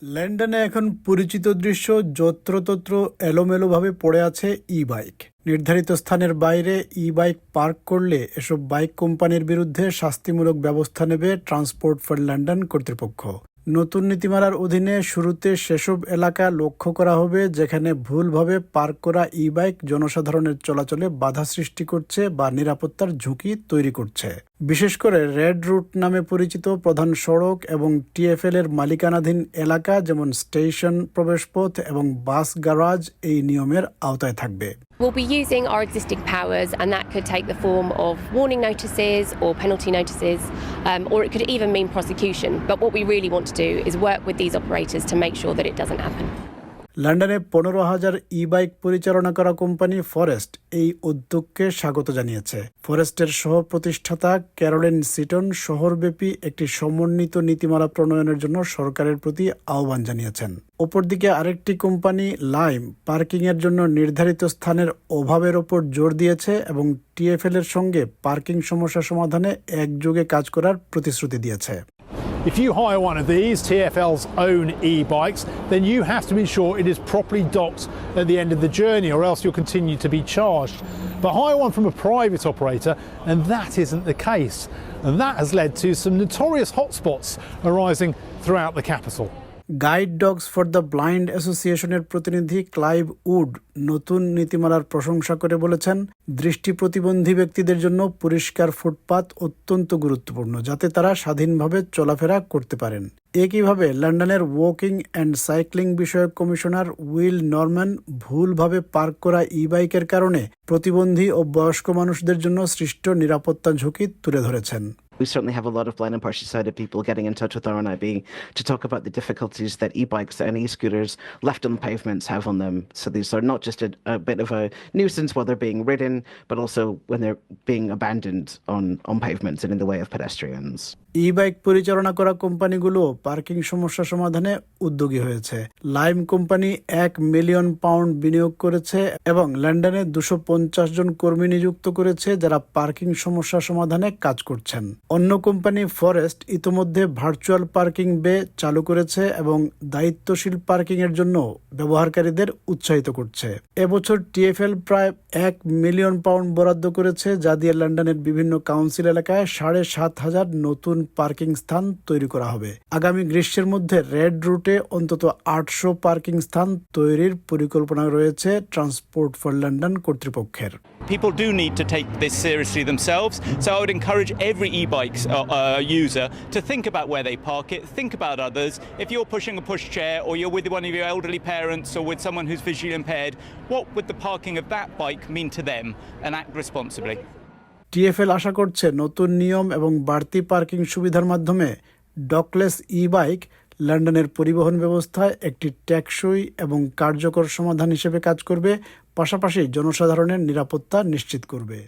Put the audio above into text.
লন্ডনে এখন পরিচিত দৃশ্য যত্রতত্র এলোমেলোভাবে পড়ে আছে ই বাইক। নির্ধারিত স্থানের বাইরে ই বাইক পার্ক করলে এসব বাইক কোম্পানির বিরুদ্ধে শাস্তিমূলক ব্যবস্থা নেবে ট্রান্সপোর্ট ফর লন্ডন কর্তৃপক্ষ। নতুন নীতিমালার অধীনে শুরুতে সেসব এলাকা লক্ষ্য করা হবে যেখানে ভুলভাবে পার্ক করা ই বাইক জনসাধারণের চলাচলে বাধা সৃষ্টি করছে বা নিরাপত্তার ঝুঁকি তৈরি করছে। বিশেষ করে রেড রুট নামে পরিচিত প্রধান সড়ক এবং টিএফএল এর মালিকানাধীন এলাকা যেমন স্টেশন প্রবেশপথ এবং বাস গ্যারাজ এই নিয়মের আওতায় থাকবে। We'll be using our existing powers, and that could take the form of warning notices or penalty notices, or it could even mean prosecution. But what we really want to do is work with these operators to make sure that it doesn't happen. লন্ডনে 15,000 ই bike পরিচালনা করা company forest এই উদ্যোগকে স্বাগত জানিয়েছে। ফরেস্টের সহ প্রতিষ্ঠাতা ক্যারোলিন সিটন শহরব্যাপী একটি সমন্বিত নীতিমালা প্রণয়নের জন্য সরকারের প্রতি আহ্বান জানিয়েছেন। অপরদিকে আরেকটি কোম্পানি লাইম পার্কিংয়ের জন্য নির্ধারিত স্থানের অভাবের ওপর জোর দিয়েছে এবং টিএফএল এর সঙ্গে পার্কিং সমস্যা সমাধানে একযোগে কাজ করার প্রতিশ্রুতি দিয়েছে। If you hire one of these, TfL's own e-bikes, then you have to ensure it is properly docked at the end of the journey, or else you'll continue to be charged. But hire one from a private operator, and that isn't the case. And that has led to some notorious hotspots arising throughout the capital. Guide dogs for the blind অ্যাসোসিয়েশনের প্রতিনিধি Clive would নতুন নীতিমালার প্রশংসা করে বলেছেন, দৃষ্টি প্রতিবন্ধী ব্যক্তিদের জন্য পরিষ্কার ফুটপাত অত্যন্ত গুরুত্বপূর্ণ যাতে তারা স্বাধীনভাবে চলাফেরা করতে পারেন। একইভাবে লন্ডনের ওয়াকিং অ্যান্ড সাইক্লিং বিষয়ক কমিশনার উইল নরম্যান ভুলভাবে পার্ক করা ই বাইকের কারণে প্রতিবন্ধী ও বয়স্ক মানুষদের জন্য সৃষ্ট নিরাপত্তা ঝুঁকি তুলে ধরেছেন। We certainly have a lot of blind and partially sighted people getting in touch with RNIB to talk about the difficulties that e-bikes and e-scooters left on pavements have on them. So these are not just a bit of a nuisance while they're being ridden, but also when they're being abandoned on pavements and in the way of pedestrians. E bike পরিচালনা করা কোম্পানিগুলো parking সমস্যা সমাধানে উদ্যোগী হয়েছে। Lime company £1 million বিনিয়োগ করেছে এবং লন্ডনে 250 জন কর্মী নিযুক্ত করেছে যারা পার্কিং সমস্যা সমাধানে কাজ করছেন। অন্য কোম্পানি ফরেস্ট ইতোমধ্যে ভার্চুয়াল পার্কিং বে চালু করেছে এবং দায়িত্বশীল পার্কিং এর জন্য ব্যবহারকারীদের উৎসাহিত করছে। এবছর টিএফএল প্রায় £1 মিলিয়ন বরাদ্দ করেছে যা দিয়ে লন্ডনের বিভিন্ন কাউন্সিল এলাকায় 7,500 নতুন পার্কিং স্থান তৈরি করা হবে। আগামী গ্রীষ্মের মধ্যে রেড রুটে অন্তত 800 পার্কিং স্থান তৈরির পরিকল্পনা রয়েছে ট্রান্সপোর্ট ফর লন্ডন কর্তৃপক্ষের। People do need to take this seriously themselves, so I would encourage every e-bike user to think about where they park it, think about others. If you're pushing a pushchair or you're with one of your elderly parents or with someone who's visually impaired, what would the parking of that bike mean to them, and act responsibly. TfL আশা করছে নতুন নিয়ম এবং বাড়তি parking সুবিধার মাধ্যমে ডকলেস ই bike লন্ডনের পরিবহন ব্যবস্থায় একটি টেকসই এবং কার্যকর সমাধান হিসেবে কাজ করবে, পাশাপাশি জনসাধারণের নিরাপত্তা নিশ্চিত করবে।